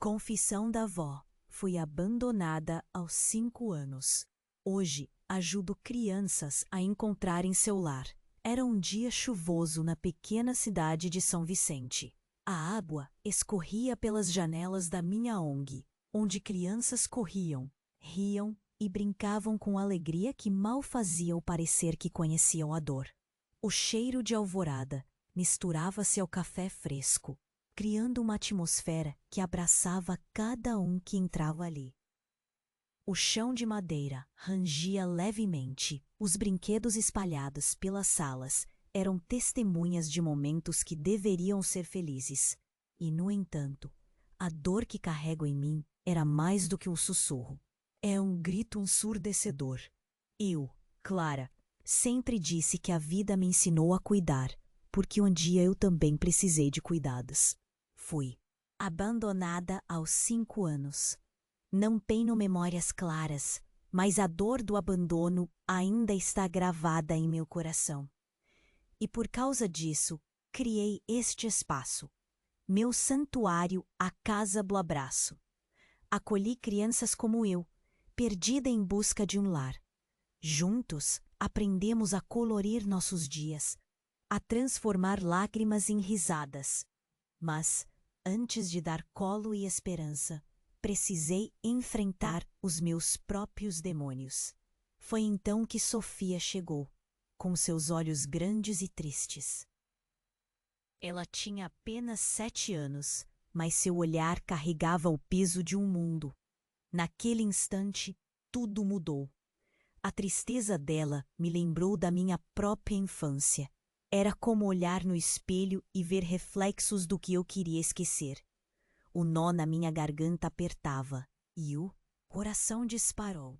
Confissão da avó. Fui abandonada aos 5 anos. Hoje, ajudo crianças a encontrarem seu lar. Era um dia chuvoso na pequena cidade de São Vicente. A água escorria pelas janelas da minha ONG, onde crianças corriam, riam e brincavam com alegria que mal fazia parecer que conheciam a dor. O cheiro de alvorada misturava-se ao café fresco, criando uma atmosfera que abraçava cada um que entrava ali. O chão de madeira rangia levemente, os brinquedos espalhados pelas salas eram testemunhas de momentos que deveriam ser felizes. E, no entanto, a dor que carrego em mim era mais do que um sussurro. É um grito ensurdecedor. Eu, Clara, sempre disse que a vida me ensinou a cuidar, porque um dia eu também precisei de cuidados. Fui abandonada aos 5 anos. Não tenho memórias claras, mas a dor do abandono ainda está gravada em meu coração. E por causa disso, criei este espaço, meu santuário, a Casa do Abraço. Acolhi crianças como eu, perdida em busca de um lar. Juntos, aprendemos a colorir nossos dias, a transformar lágrimas em risadas. Mas, antes de dar colo e esperança, precisei enfrentar os meus próprios demônios. Foi então que Sofia chegou, com seus olhos grandes e tristes. Ela tinha apenas 7 anos, mas seu olhar carregava o peso de um mundo. Naquele instante, tudo mudou. A tristeza dela me lembrou da minha própria infância. Era como olhar no espelho e ver reflexos do que eu queria esquecer. O nó na minha garganta apertava e o coração disparou.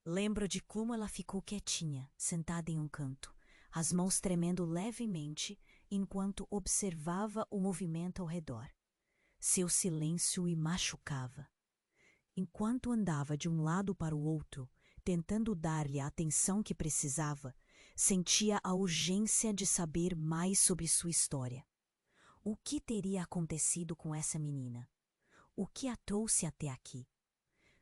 Lembro de como ela ficou quietinha, sentada em um canto, as mãos tremendo levemente enquanto observava o movimento ao redor. Seu silêncio me machucava. Enquanto andava de um lado para o outro, tentando dar-lhe a atenção que precisava, sentia a urgência de saber mais sobre sua história. O que teria acontecido com essa menina? O que a trouxe até aqui?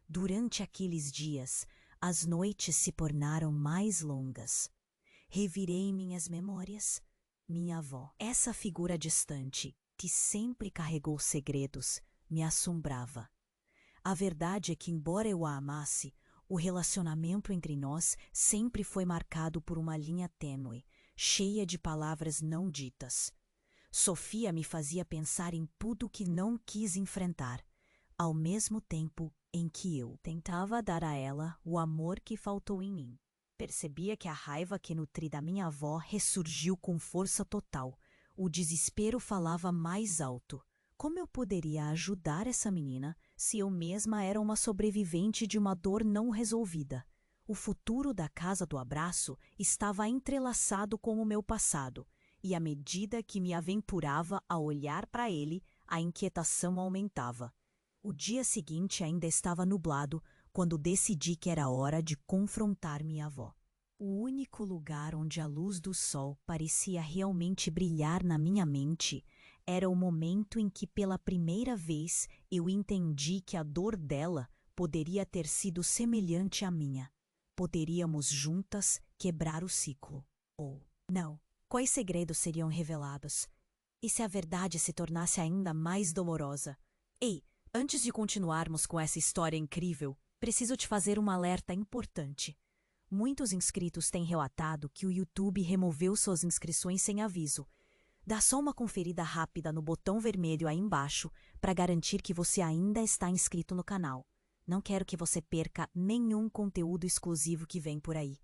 Durante aqueles dias, as noites se tornaram mais longas. Revirei minhas memórias. Minha avó, essa figura distante, que sempre carregou segredos, me assombrava. A verdade é que, embora eu a amasse, o relacionamento entre nós sempre foi marcado por uma linha tênue, cheia de palavras não ditas. Sofia me fazia pensar em tudo que não quis enfrentar, ao mesmo tempo em que eu tentava dar a ela o amor que faltou em mim. Percebia que a raiva que nutri da minha avó ressurgiu com força total. O desespero falava mais alto. Como eu poderia ajudar essa menina se eu mesma era uma sobrevivente de uma dor não resolvida? O futuro da Casa do Abraço estava entrelaçado com o meu passado, e à medida que me aventurava a olhar para ele, a inquietação aumentava. O dia seguinte ainda estava nublado quando decidi que era hora de confrontar minha avó. O único lugar onde a luz do sol parecia realmente brilhar na minha mente era o momento em que pela primeira vez eu entendi que a dor dela poderia ter sido semelhante à minha. Poderíamos juntas quebrar o ciclo. Ou não. Quais segredos seriam revelados? E se a verdade se tornasse ainda mais dolorosa? Ei, antes de continuarmos com essa história incrível, preciso te fazer um alerta importante. Muitos inscritos têm relatado que o YouTube removeu suas inscrições sem aviso. Dá só uma conferida rápida no botão vermelho aí embaixo para garantir que você ainda está inscrito no canal. Não quero que você perca nenhum conteúdo exclusivo que vem por aí.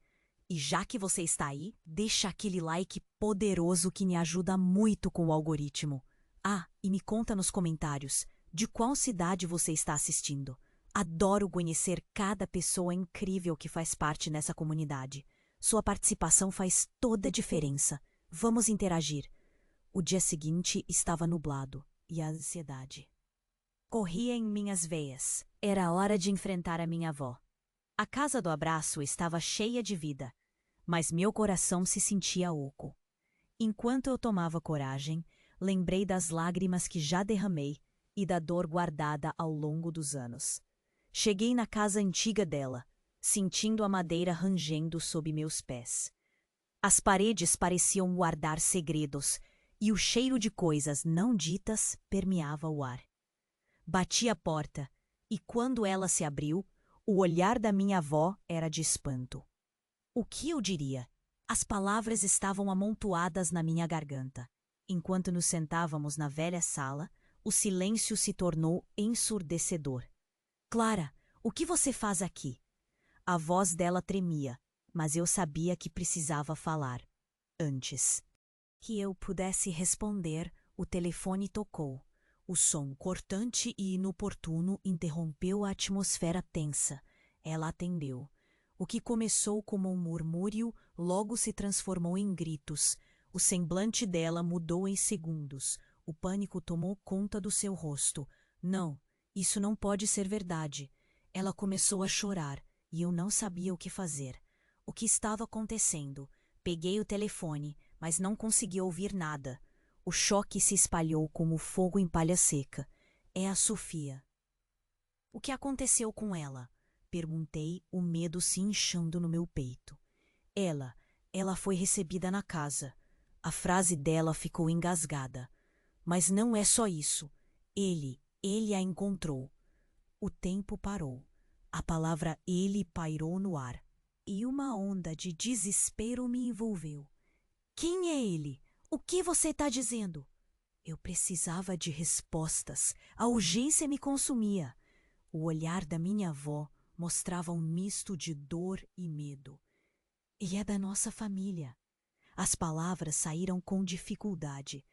E já que você está aí, deixa aquele like poderoso que me ajuda muito com o algoritmo. Ah, e me conta nos comentários de qual cidade você está assistindo. Adoro conhecer cada pessoa incrível que faz parte nessa comunidade. Sua participação faz toda a diferença. Vamos interagir. O dia seguinte estava nublado e a ansiedade corria em minhas veias. Era hora de enfrentar a minha avó. A Casa do Abraço estava cheia de vida, mas meu coração se sentia oco. Enquanto eu tomava coragem, lembrei das lágrimas que já derramei e da dor guardada ao longo dos anos. Cheguei na casa antiga dela, sentindo a madeira rangendo sob meus pés. As paredes pareciam guardar segredos, e o cheiro de coisas não ditas permeava o ar. Bati a porta, e quando ela se abriu, o olhar da minha avó era de espanto. O que eu diria? As palavras estavam amontoadas na minha garganta. Enquanto nos sentávamos na velha sala, o silêncio se tornou ensurdecedor. Clara, o que você faz aqui? A voz dela tremia, mas eu sabia que precisava falar. Antes que eu pudesse responder, o telefone tocou. O som cortante e inoportuno interrompeu a atmosfera tensa. Ela atendeu. O que começou como um murmúrio logo se transformou em gritos. O semblante dela mudou em segundos. O pânico tomou conta do seu rosto. Não, isso não pode ser verdade. Ela começou a chorar e eu não sabia o que fazer. O que estava acontecendo? Peguei o telefone, mas não consegui ouvir nada. O choque se espalhou como fogo em palha seca. É a Sofia. O que aconteceu com ela? Perguntei, o medo se inchando no meu peito. Ela foi recebida na casa. A frase dela ficou engasgada. Mas não é só isso. Ele a encontrou. O tempo parou. A palavra ele pairou no ar. E uma onda de desespero me envolveu. Quem é ele? O que você está dizendo? Eu precisava de respostas. A urgência me consumia. O olhar da minha avó mostrava um misto de dor e medo. E é da nossa família. As palavras saíram com dificuldade,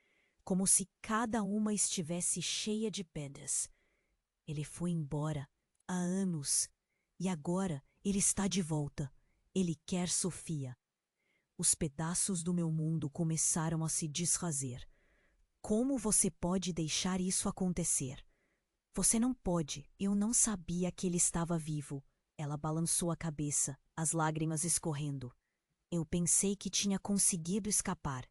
como se cada uma estivesse cheia de pedras. Ele foi embora há anos e agora ele está de volta. Ele quer Sofia. Os pedaços do meu mundo começaram a se desfazer. Como você pode deixar isso acontecer? Você não pode. Eu não sabia que ele estava vivo. Ela balançou a cabeça, as lágrimas escorrendo. Eu pensei que tinha conseguido escapar.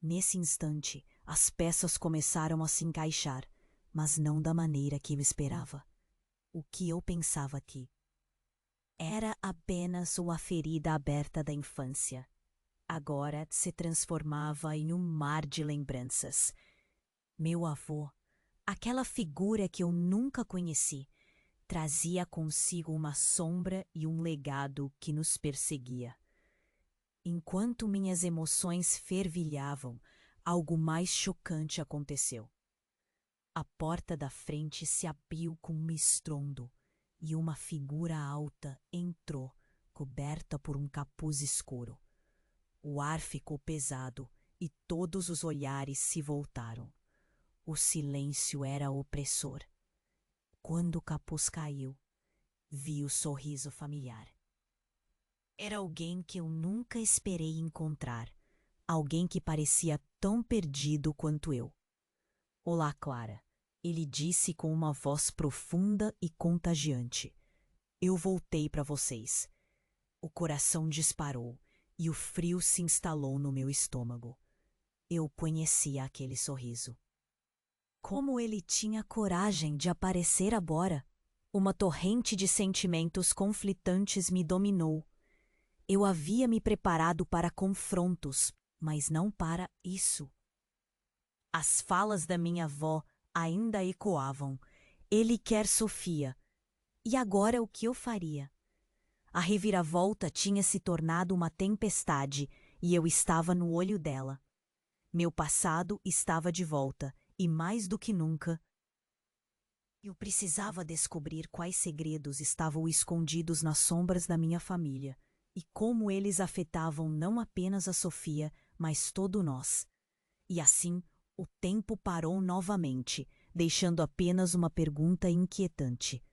Nesse instante, as peças começaram a se encaixar, mas não da maneira que eu esperava. O que eu pensava aqui era apenas uma ferida aberta da infância. Agora se transformava em um mar de lembranças. Meu avô, aquela figura que eu nunca conheci, trazia consigo uma sombra e um legado que nos perseguia. Enquanto minhas emoções fervilhavam, algo mais chocante aconteceu. A porta da frente se abriu com um estrondo e uma figura alta entrou, coberta por um capuz escuro. O ar ficou pesado e todos os olhares se voltaram. O silêncio era opressor. Quando o capuz caiu, vi o sorriso familiar. Era alguém que eu nunca esperei encontrar. Alguém que parecia tão perdido quanto eu. Olá, Clara. Ele disse com uma voz profunda e contagiante. Eu voltei para vocês. O coração disparou e o frio se instalou no meu estômago. Eu conhecia aquele sorriso. Como ele tinha coragem de aparecer agora? Uma torrente de sentimentos conflitantes me dominou. Eu havia me preparado para confrontos, mas não para isso. As falas da minha avó ainda ecoavam. Ele quer Sofia. E agora o que eu faria? A reviravolta tinha se tornado uma tempestade e eu estava no olho dela. Meu passado estava de volta e, mais do que nunca, eu precisava descobrir quais segredos estavam escondidos nas sombras da minha família e como eles afetavam não apenas a Sofia, mas todo nós. E assim, o tempo parou novamente, deixando apenas uma pergunta inquietante.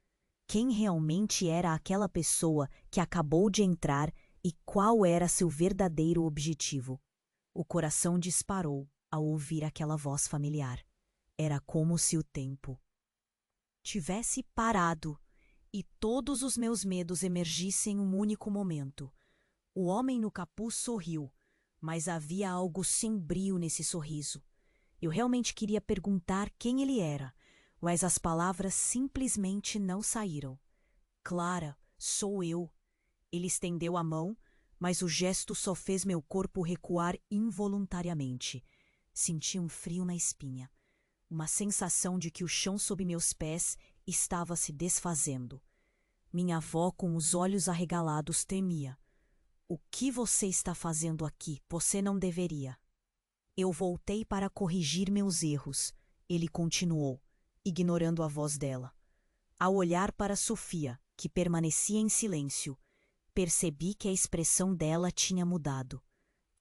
Quem realmente era aquela pessoa que acabou de entrar e qual era seu verdadeiro objetivo? O coração disparou ao ouvir aquela voz familiar. Era como se o tempo tivesse parado e todos os meus medos emergissem em um único momento. O homem no capuz sorriu, mas havia algo sombrio nesse sorriso. Eu realmente queria perguntar quem ele era, mas as palavras simplesmente não saíram. Clara, sou eu. Ele estendeu a mão, mas o gesto só fez meu corpo recuar involuntariamente. Senti um frio na espinha, uma sensação de que o chão sob meus pés estava se desfazendo. Minha avó, com os olhos arregalados, temia. O que você está fazendo aqui? Você não deveria. Eu voltei para corrigir meus erros. Ele continuou, ignorando a voz dela. Ao olhar para Sofia, que permanecia em silêncio, percebi que a expressão dela tinha mudado.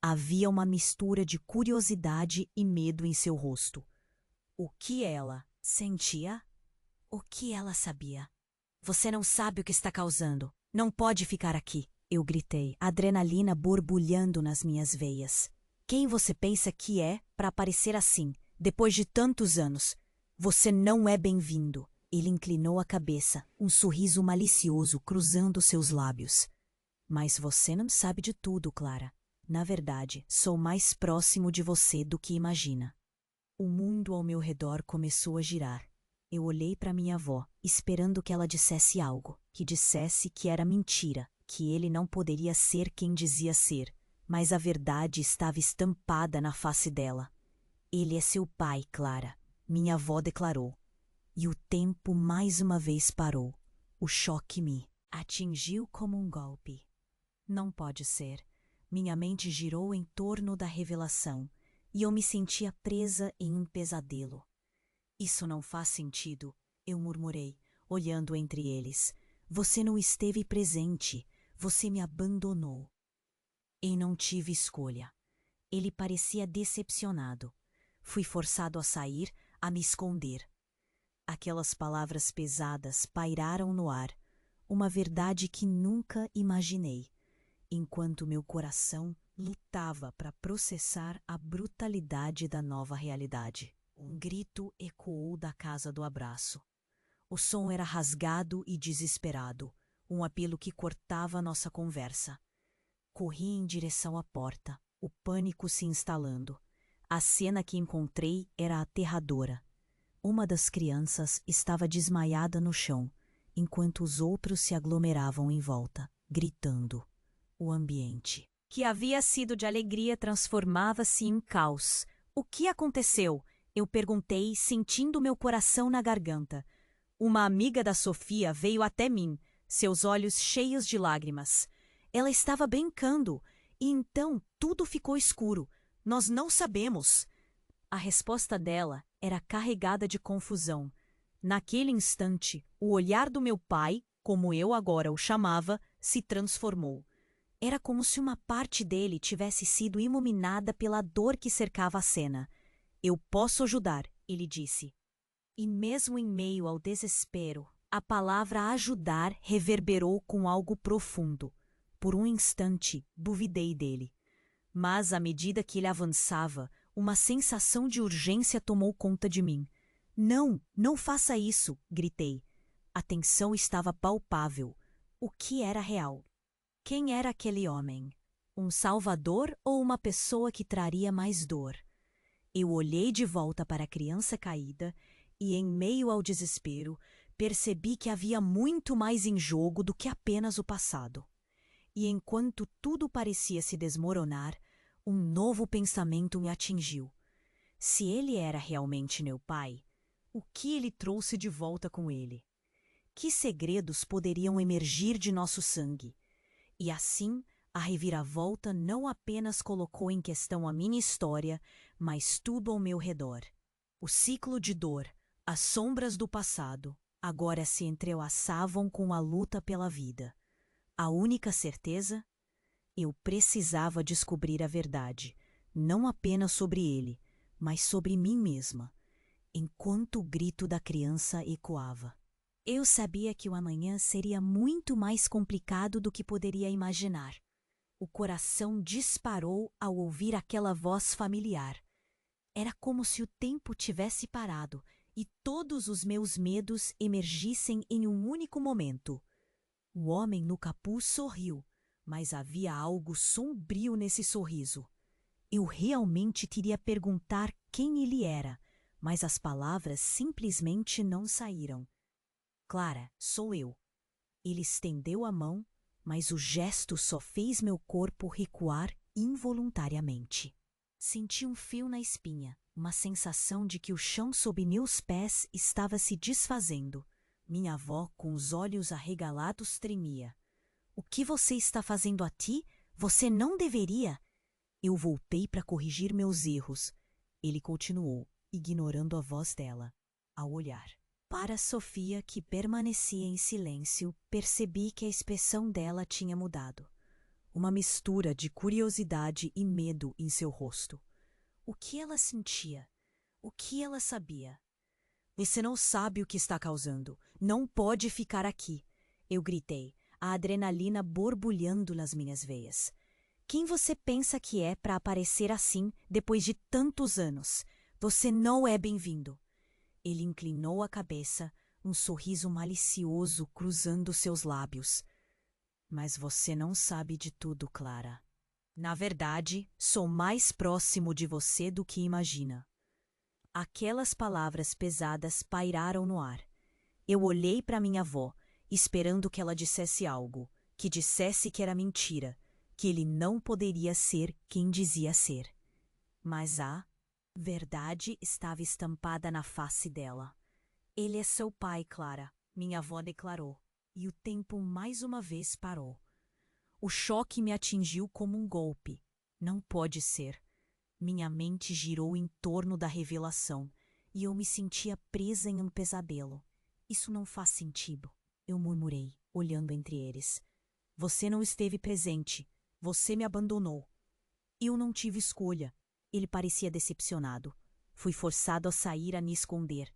Havia uma mistura de curiosidade e medo em seu rosto. O que ela sentia? O que ela sabia? Você não sabe o que está causando. Não pode ficar aqui, eu gritei, adrenalina borbulhando nas minhas veias. Quem você pensa que é para aparecer assim, depois de tantos anos? Você não é bem-vindo. Ele inclinou a cabeça, um sorriso malicioso cruzando seus lábios. Mas você não sabe de tudo, Clara. Na verdade, sou mais próximo de você do que imagina. O mundo ao meu redor começou a girar. Eu olhei para minha avó, esperando que ela dissesse algo, que dissesse que era mentira, que ele não poderia ser quem dizia ser, mas a verdade estava estampada na face dela. Ele é seu pai, Clara, minha avó declarou. E o tempo mais uma vez parou. O choque me atingiu como um golpe. Não pode ser. Minha mente girou em torno da revelação, e eu me sentia presa em um pesadelo. Isso não faz sentido, eu murmurei, olhando entre eles. Você não esteve presente, você me abandonou. E não tive escolha. Ele parecia decepcionado. Fui forçado a sair, a me esconder. Aquelas palavras pesadas pairaram no ar, uma verdade que nunca imaginei, enquanto meu coração lutava para processar a brutalidade da nova realidade. Um grito ecoou da casa do abraço. O som era rasgado e desesperado, um apelo que cortava nossa conversa. Corri em direção à porta, o pânico se instalando. A cena que encontrei era aterradora. Uma das crianças estava desmaiada no chão, enquanto os outros se aglomeravam em volta, gritando. O ambiente, que havia sido de alegria, transformava-se em caos. O que aconteceu? Eu perguntei, sentindo meu coração na garganta. Uma amiga da Sofia veio até mim, seus olhos cheios de lágrimas. Ela estava brincando, e então tudo ficou escuro. Nós não sabemos. A resposta dela era carregada de confusão. Naquele instante, o olhar do meu pai, como eu agora o chamava, se transformou. Era como se uma parte dele tivesse sido iluminada pela dor que cercava a cena. Eu posso ajudar, ele disse. E mesmo em meio ao desespero, a palavra ajudar reverberou com algo profundo. Por um instante, duvidei dele. Mas, à medida que ele avançava, uma sensação de urgência tomou conta de mim. Não, não faça isso, gritei. A tensão estava palpável. O que era real? Quem era aquele homem? Um salvador ou uma pessoa que traria mais dor? Eu olhei de volta para a criança caída e, em meio ao desespero, percebi que havia muito mais em jogo do que apenas o passado. E enquanto tudo parecia se desmoronar, um novo pensamento me atingiu. Se ele era realmente meu pai, o que ele trouxe de volta com ele? Que segredos poderiam emergir de nosso sangue? E assim, a reviravolta não apenas colocou em questão a minha história, mas tudo ao meu redor. O ciclo de dor, as sombras do passado, agora se entrelaçavam com a luta pela vida. A única certeza? Eu precisava descobrir a verdade, não apenas sobre ele, mas sobre mim mesma, enquanto o grito da criança ecoava. Eu sabia que o amanhã seria muito mais complicado do que poderia imaginar. O coração disparou ao ouvir aquela voz familiar. Era como se o tempo tivesse parado e todos os meus medos emergissem em um único momento. O homem no capuz sorriu, mas havia algo sombrio nesse sorriso. Eu realmente teria perguntar quem ele era, mas as palavras simplesmente não saíram. Clara, sou eu. Ele estendeu a mão, mas o gesto só fez meu corpo recuar involuntariamente. Senti um frio na espinha, uma sensação de que o chão sob meus pés estava se desfazendo. Minha avó, com os olhos arregalados, tremia. O que você está fazendo aqui? Você não deveria. Eu voltei para corrigir meus erros. Ele continuou, ignorando a voz dela. Ao olhar para Sofia, que permanecia em silêncio, percebi que a expressão dela tinha mudado. Uma mistura de curiosidade e medo em seu rosto. O que ela sentia? O que ela sabia? Você não sabe o que está causando. Não pode ficar aqui. Eu gritei, a adrenalina borbulhando nas minhas veias. Quem você pensa que é para aparecer assim depois de tantos anos? Você não é bem-vindo. Ele inclinou a cabeça, um sorriso malicioso cruzando seus lábios. Mas você não sabe de tudo, Clara. Na verdade, sou mais próximo de você do que imagina. Aquelas palavras pesadas pairaram no ar. Eu olhei para minha avó, esperando que ela dissesse algo, que dissesse que era mentira, que ele não poderia ser quem dizia ser. Mas a verdade estava estampada na face dela. Ele é seu pai, Clara, minha avó declarou, e o tempo mais uma vez parou. O choque me atingiu como um golpe. Não pode ser. Minha mente girou em torno da revelação, e eu me sentia presa em um pesadelo. Isso não faz sentido, eu murmurei, olhando entre eles. Você não esteve presente. Você me abandonou. Eu não tive escolha. Ele parecia decepcionado. Fui forçado a sair a me esconder.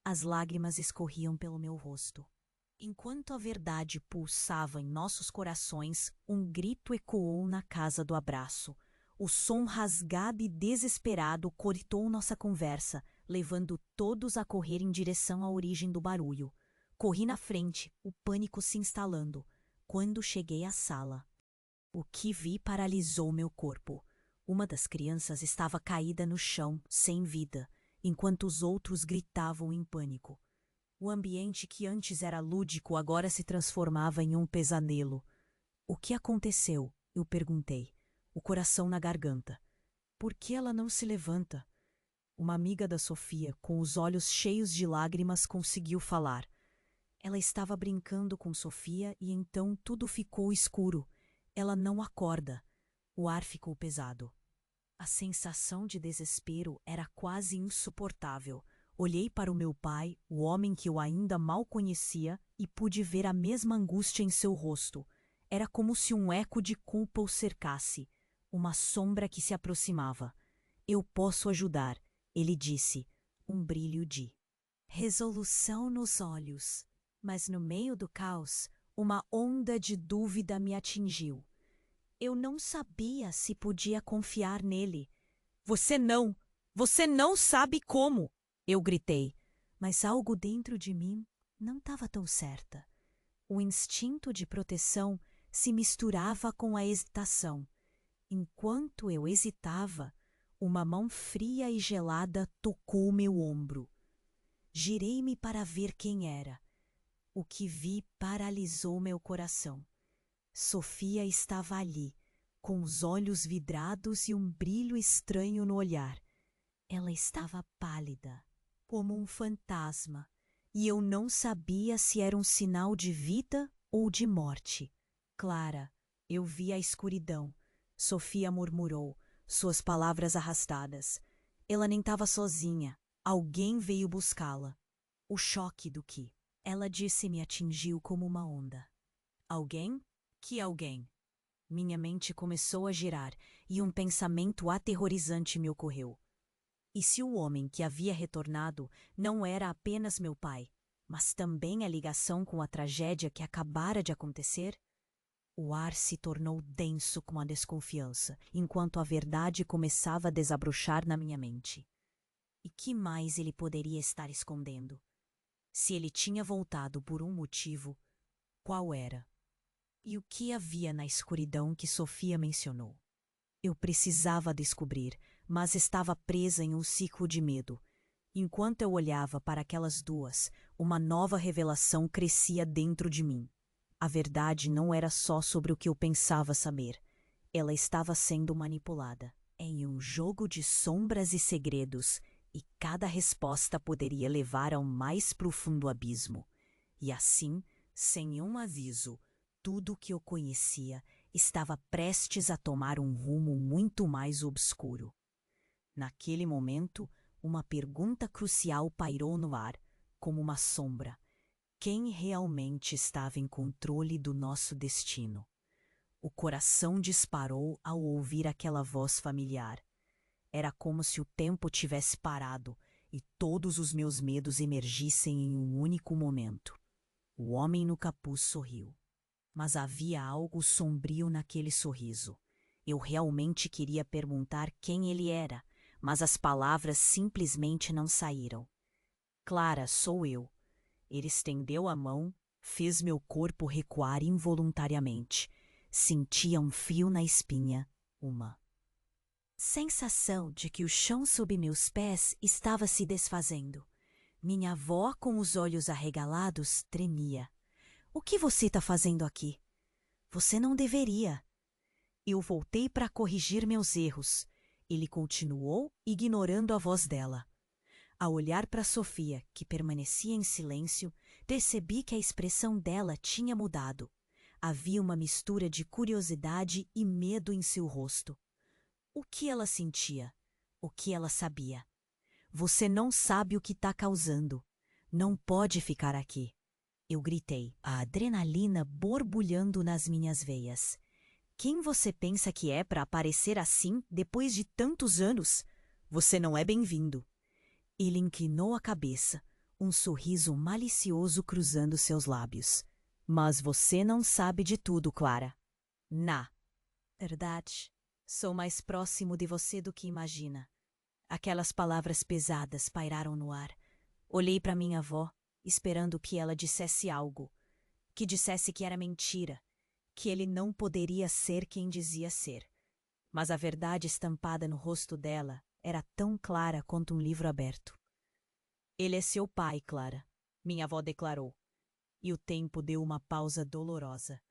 As lágrimas escorriam pelo meu rosto. Enquanto a verdade pulsava em nossos corações, um grito ecoou na casa do abraço. O som rasgado e desesperado cortou nossa conversa, levando todos a correr em direção à origem do barulho. Corri na frente, o pânico se instalando. Quando cheguei à sala, o que vi paralisou meu corpo. Uma das crianças estava caída no chão, sem vida, enquanto os outros gritavam em pânico. O ambiente que antes era lúdico agora se transformava em um pesadelo. O que aconteceu? Eu perguntei, o coração na garganta. Por que ela não se levanta? Uma amiga da Sofia, com os olhos cheios de lágrimas, conseguiu falar. Ela estava brincando com Sofia e então tudo ficou escuro. Ela não acorda. O ar ficou pesado. A sensação de desespero era quase insuportável. Olhei para o meu pai, o homem que eu ainda mal conhecia, e pude ver a mesma angústia em seu rosto. Era como se um eco de culpa o cercasse, uma sombra que se aproximava. Eu posso ajudar, ele disse, um brilho de resolução nos olhos. Mas no meio do caos, uma onda de dúvida me atingiu. Eu não sabia se podia confiar nele. Você não sabe como! Eu gritei, mas algo dentro de mim não estava tão certa. O instinto de proteção se misturava com a hesitação. Enquanto eu hesitava, uma mão fria e gelada tocou meu ombro. Girei-me para ver quem era. O que vi paralisou meu coração. Sofia estava ali, com os olhos vidrados e um brilho estranho no olhar. Ela estava pálida, como um fantasma, e eu não sabia se era um sinal de vida ou de morte. Clara, eu vi a escuridão. Sofia murmurou, suas palavras arrastadas. Ela nem estava sozinha. Alguém veio buscá-la. O choque do que ela disse me atingiu como uma onda. Alguém? Que alguém? Minha mente começou a girar e um pensamento aterrorizante me ocorreu. E se o homem que havia retornado não era apenas meu pai, mas também a ligação com a tragédia que acabara de acontecer? O ar se tornou denso com a desconfiança, enquanto a verdade começava a desabrochar na minha mente. E que mais ele poderia estar escondendo? Se ele tinha voltado por um motivo, qual era? E o que havia na escuridão que Sofia mencionou? Eu precisava descobrir, mas estava presa em um ciclo de medo. Enquanto eu olhava para aquelas duas, uma nova revelação crescia dentro de mim. A verdade não era só sobre o que eu pensava saber. Ela estava sendo manipulada em um jogo de sombras e segredos, e cada resposta poderia levar ao mais profundo abismo. E assim, sem um aviso, tudo o que eu conhecia estava prestes a tomar um rumo muito mais obscuro. Naquele momento, uma pergunta crucial pairou no ar, como uma sombra. Quem realmente estava em controle do nosso destino? O coração disparou ao ouvir aquela voz familiar. Era como se o tempo tivesse parado e todos os meus medos emergissem em um único momento. O homem no capuz sorriu. Mas havia algo sombrio naquele sorriso. Eu realmente queria perguntar quem ele era, mas as palavras simplesmente não saíram. Clara, sou eu. Ele estendeu a mão, fez meu corpo recuar involuntariamente. Sentia um frio na espinha, uma sensação de que o chão sob meus pés estava se desfazendo. Minha avó, com os olhos arregalados, tremia. O que você está fazendo aqui? Você não deveria. Eu voltei para corrigir meus erros. Ele continuou, ignorando a voz dela. Ao olhar para Sofia, que permanecia em silêncio, percebi que a expressão dela tinha mudado. Havia uma mistura de curiosidade e medo em seu rosto. O que ela sentia? O que ela sabia? Você não sabe o que está causando. Não pode ficar aqui. Eu gritei, a adrenalina borbulhando nas minhas veias. Quem você pensa que é para aparecer assim depois de tantos anos? Você não é bem-vindo. Ele inclinou a cabeça, um sorriso malicioso cruzando seus lábios. Mas você não sabe de tudo, Clara. Verdade. Sou mais próximo de você do que imagina. Aquelas palavras pesadas pairaram no ar. Olhei para minha avó, esperando que ela dissesse algo. Que dissesse que era mentira. Que ele não poderia ser quem dizia ser. Mas a verdade estampada no rosto dela era tão clara quanto um livro aberto. Ele é seu pai, Clara, minha avó declarou. E o tempo deu uma pausa dolorosa.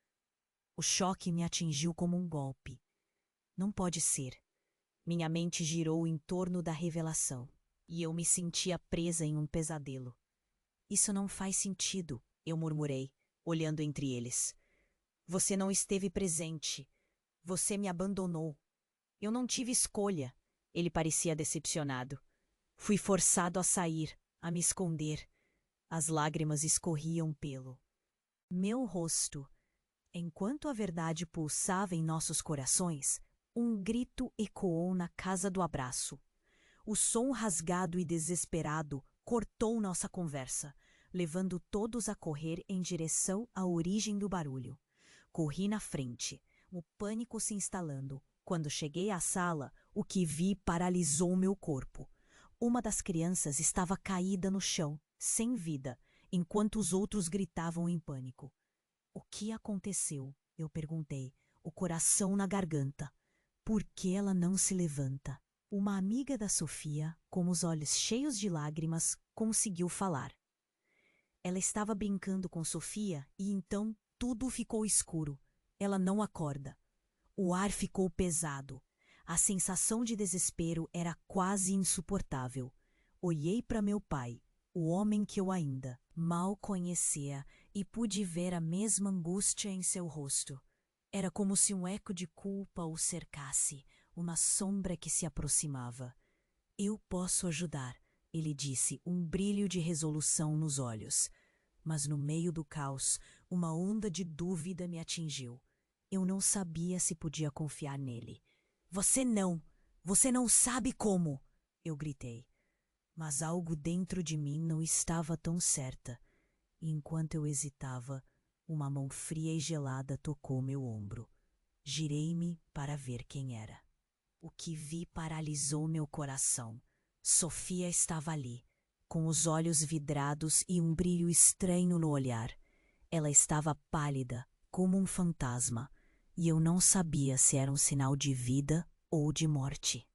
O choque me atingiu como um golpe. Não pode ser. Minha mente girou em torno da revelação, e eu me sentia presa em um pesadelo. Isso não faz sentido, eu murmurei, olhando entre eles. Você não esteve presente. Você me abandonou. Eu não tive escolha. Ele parecia decepcionado. Fui forçado a sair, a me esconder. As lágrimas escorriam pelo meu rosto. Enquanto a verdade pulsava em nossos corações, um grito ecoou na casa do abraço. O som rasgado e desesperado cortou nossa conversa, levando todos a correr em direção à origem do barulho. Corri na frente, o pânico se instalando. Quando cheguei à sala, o que vi paralisou meu corpo. Uma das crianças estava caída no chão, sem vida, enquanto os outros gritavam em pânico. O que aconteceu? Eu perguntei, o coração na garganta. Por que ela não se levanta? Uma amiga da Sofia, com os olhos cheios de lágrimas, conseguiu falar. Ela estava brincando com Sofia e então tudo ficou escuro. Ela não acorda. O ar ficou pesado. A sensação de desespero era quase insuportável. Olhei para meu pai, o homem que eu ainda mal conhecia, e pude ver a mesma angústia em seu rosto. Era como se um eco de culpa o cercasse, uma sombra que se aproximava. Eu posso ajudar, ele disse, um brilho de resolução nos olhos. Mas no meio do caos, uma onda de dúvida me atingiu. Eu não sabia se podia confiar nele. Você não sabe como! Eu gritei. Mas algo dentro de mim não estava tão certa. E enquanto eu hesitava, uma mão fria e gelada tocou meu ombro. Girei-me para ver quem era. O que vi paralisou meu coração. Sofia estava ali, com os olhos vidrados e um brilho estranho no olhar. Ela estava pálida, como um fantasma, e eu não sabia se era um sinal de vida ou de morte.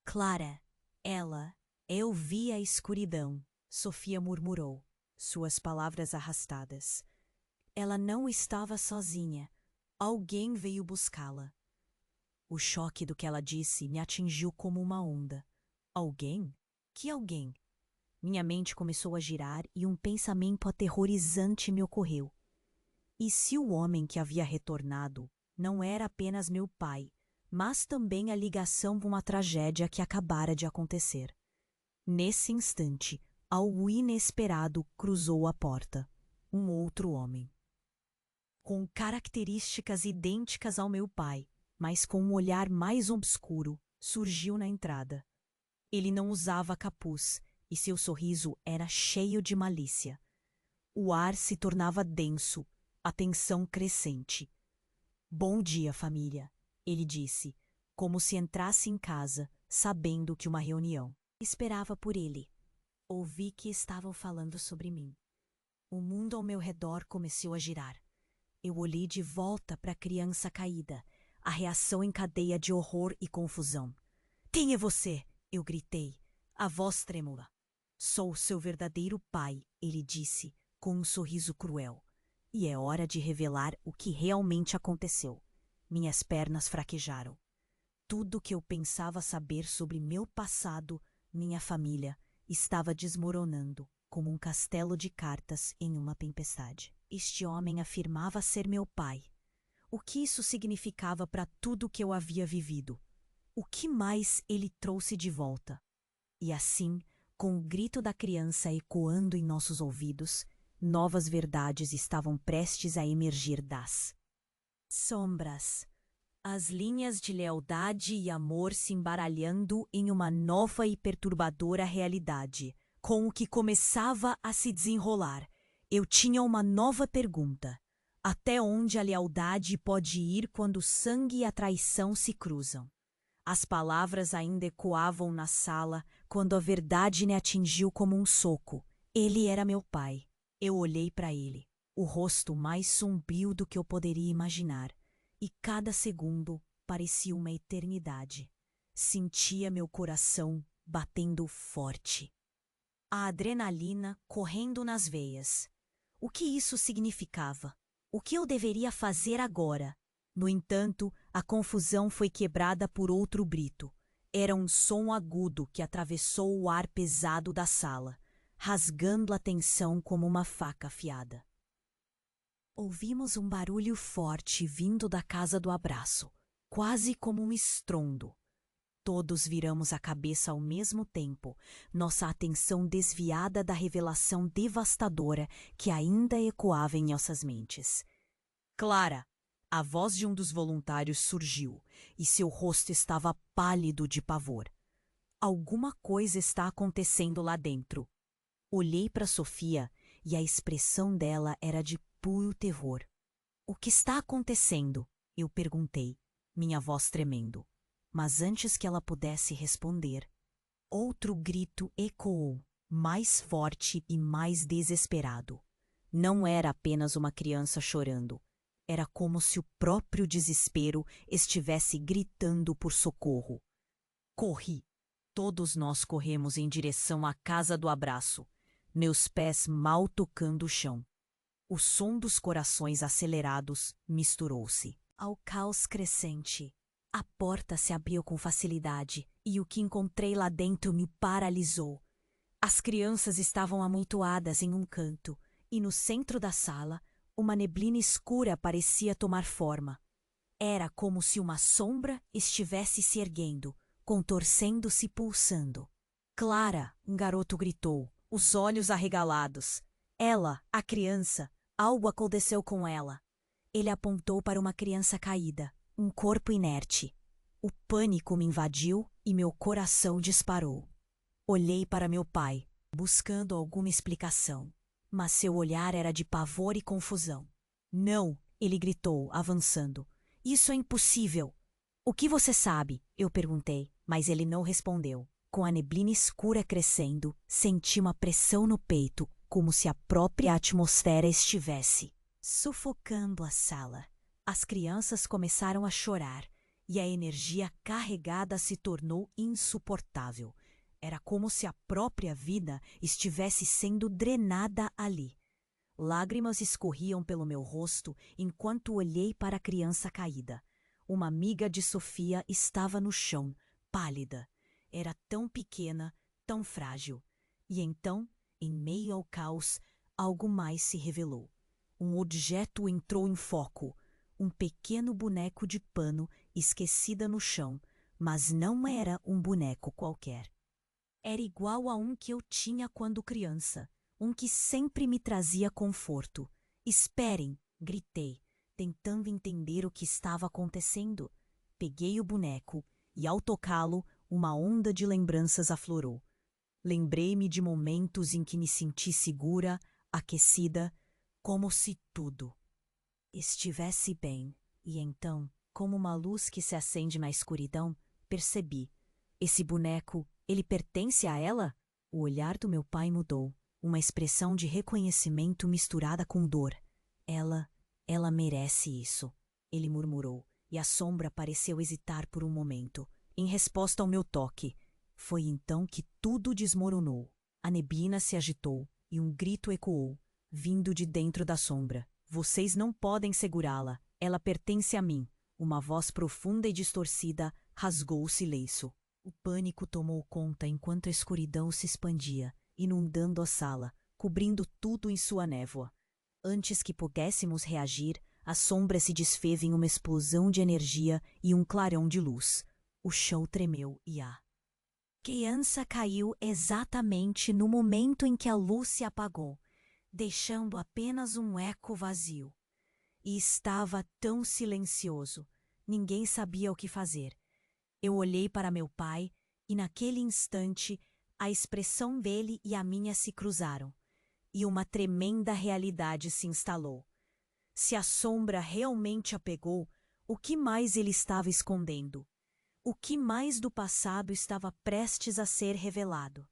Clara, ela Eu vi a escuridão, Sofia murmurou, suas palavras arrastadas. Ela não estava sozinha. Alguém veio buscá-la. O choque do que ela disse me atingiu como uma onda. Alguém? Que alguém? Minha mente começou a girar e um pensamento aterrorizante me ocorreu. E se o homem que havia retornado não era apenas meu pai, mas também a ligação com uma tragédia que acabara de acontecer? Nesse instante, algo inesperado cruzou a porta. Um outro homem. Com características idênticas ao meu pai, mas com um olhar mais obscuro, surgiu na entrada. Ele não usava capuz e seu sorriso era cheio de malícia. O ar se tornava denso, a tensão crescente. Bom dia, família, ele disse, como se entrasse em casa, sabendo que uma reunião esperava por ele. Ouvi que estavam falando sobre mim. O mundo ao meu redor começou a girar. Eu olhei de volta para a criança caída, a reação em cadeia de horror e confusão. Quem é você? Eu gritei, a voz trêmula. Sou seu verdadeiro pai, ele disse, com um sorriso cruel. E é hora de revelar o que realmente aconteceu. Minhas pernas fraquejaram. Tudo o que eu pensava saber sobre meu passado, minha família, estava desmoronando, como um castelo de cartas em uma tempestade. Este homem afirmava ser meu pai. O que isso significava para tudo que eu havia vivido? O que mais ele trouxe de volta? E assim, com o grito da criança ecoando em nossos ouvidos, novas verdades estavam prestes a emergir das sombras. As linhas de lealdade e amor se embaralhando em uma nova e perturbadora realidade. Com o que começava a se desenrolar, eu tinha uma nova pergunta. Até onde a lealdade pode ir quando o sangue e a traição se cruzam? As palavras ainda ecoavam na sala quando a verdade me atingiu como um soco. Ele era meu pai. Eu olhei para ele, o rosto mais sombrio do que eu poderia imaginar. E cada segundo parecia uma eternidade. Sentia meu coração batendo forte. A adrenalina correndo nas veias. O que isso significava? O que eu deveria fazer agora? No entanto, a confusão foi quebrada por outro grito. Era um som agudo que atravessou o ar pesado da sala, rasgando a tensão como uma faca afiada. Ouvimos um barulho forte vindo da casa do abraço, quase como um estrondo. Todos viramos a cabeça ao mesmo tempo, nossa atenção desviada da revelação devastadora que ainda ecoava em nossas mentes. Clara! A voz de um dos voluntários surgiu, e seu rosto estava pálido de pavor. Alguma coisa está acontecendo lá dentro. Olhei para Sofia e a expressão dela era de puro terror. O que está acontecendo? Eu perguntei, minha voz tremendo. Mas antes que ela pudesse responder, outro grito ecoou, mais forte e mais desesperado. Não era apenas uma criança chorando. Era como se o próprio desespero estivesse gritando por socorro. Corri. Todos nós corremos em direção à casa do abraço, meus pés mal tocando o chão. O som dos corações acelerados misturou-se ao caos crescente. A porta se abriu com facilidade e o que encontrei lá dentro me paralisou. As crianças estavam amontoadas em um canto e no centro da sala, uma neblina escura parecia tomar forma. Era como se uma sombra estivesse se erguendo, contorcendo-se e pulsando. Clara, um garoto gritou, os olhos arregalados. Ela, a criança, algo aconteceu com ela. Ele apontou para uma criança caída, um corpo inerte. O pânico me invadiu e meu coração disparou. Olhei para meu pai, buscando alguma explicação, mas seu olhar era de pavor e confusão. Não, ele gritou, avançando. Isso é impossível. O que você sabe? Eu perguntei, mas ele não respondeu. Com a neblina escura crescendo, senti uma pressão no peito, como se a própria atmosfera estivesse sufocando a sala. As crianças começaram a chorar e a energia carregada se tornou insuportável. Era como se a própria vida estivesse sendo drenada ali. Lágrimas escorriam pelo meu rosto enquanto olhei para a criança caída. Uma amiga de Sofia estava no chão, pálida. Era tão pequena, tão frágil. E então, em meio ao caos, algo mais se revelou. Um objeto entrou em foco. Um pequeno boneco de pano esquecida no chão, mas não era um boneco qualquer. Era igual a um que eu tinha quando criança, um que sempre me trazia conforto. Esperem, gritei, tentando entender o que estava acontecendo. Peguei o boneco e, ao tocá-lo, uma onda de lembranças aflorou. Lembrei-me de momentos em que me senti segura, aquecida, como se tudo estivesse bem. E então, como uma luz que se acende na escuridão, percebi. Esse boneco, ele pertence a ela? O olhar do meu pai mudou, uma expressão de reconhecimento misturada com dor. Ela merece isso, ele murmurou, e a sombra pareceu hesitar por um momento, em resposta ao meu toque. Foi então que tudo desmoronou. A neblina se agitou e um grito ecoou, vindo de dentro da sombra. Vocês não podem segurá-la, ela pertence a mim. Uma voz profunda e distorcida rasgou o silêncio. O pânico tomou conta enquanto a escuridão se expandia, inundando a sala, cobrindo tudo em sua névoa. Antes que pudéssemos reagir, a sombra se desfez em uma explosão de energia e um clarão de luz. O chão tremeu e a criança caiu exatamente no momento em que a luz se apagou, deixando apenas um eco vazio. E estava tão silencioso, ninguém sabia o que fazer. Eu olhei para meu pai e, naquele instante, a expressão dele e a minha se cruzaram, e uma tremenda realidade se instalou. Se a sombra realmente a pegou, o que mais ele estava escondendo? O que mais do passado estava prestes a ser revelado?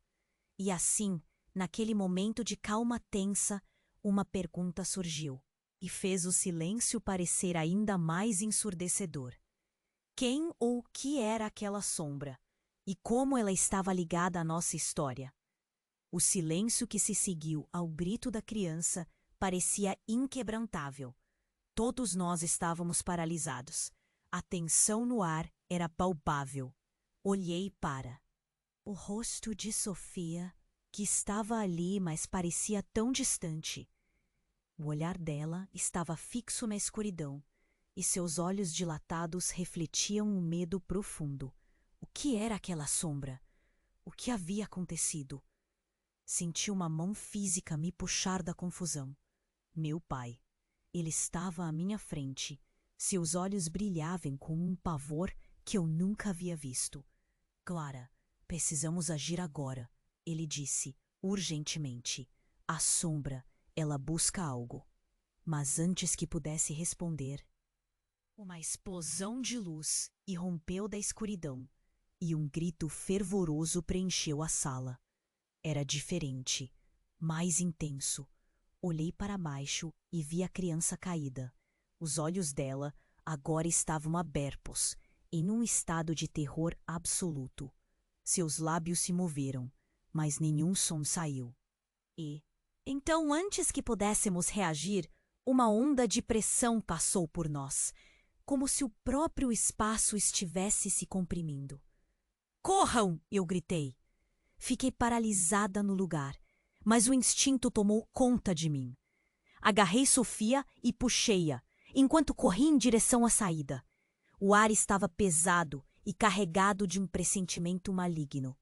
E assim, naquele momento de calma tensa, uma pergunta surgiu, e fez o silêncio parecer ainda mais ensurdecedor. Quem ou o que era aquela sombra? E como ela estava ligada à nossa história? O silêncio que se seguiu ao grito da criança parecia inquebrantável. Todos nós estávamos paralisados. A tensão no ar era palpável. Olhei para o rosto de Sofia, que estava ali, mas parecia tão distante. O olhar dela estava fixo na escuridão, e seus olhos dilatados refletiam um medo profundo. O que era aquela sombra? O que havia acontecido? Senti uma mão física me puxar da confusão. Meu pai. Ele estava à minha frente. Seus olhos brilhavam com um pavor que eu nunca havia visto. Clara, precisamos agir agora, ele disse, urgentemente. A sombra, ela busca algo. Mas antes que pudesse responder, uma explosão de luz irrompeu da escuridão e um grito fervoroso preencheu a sala. Era diferente, mais intenso. Olhei para baixo e vi a criança caída. Os olhos dela agora estavam abertos, em um estado de terror absoluto. Seus lábios se moveram, mas nenhum som saiu. E, então, antes que pudéssemos reagir, uma onda de pressão passou por nós, como se o próprio espaço estivesse se comprimindo. Corram! Eu gritei. Fiquei paralisada no lugar, mas o instinto tomou conta de mim. Agarrei Sofia e puxei-a, enquanto corri em direção à saída. O ar estava pesado e carregado de um pressentimento maligno.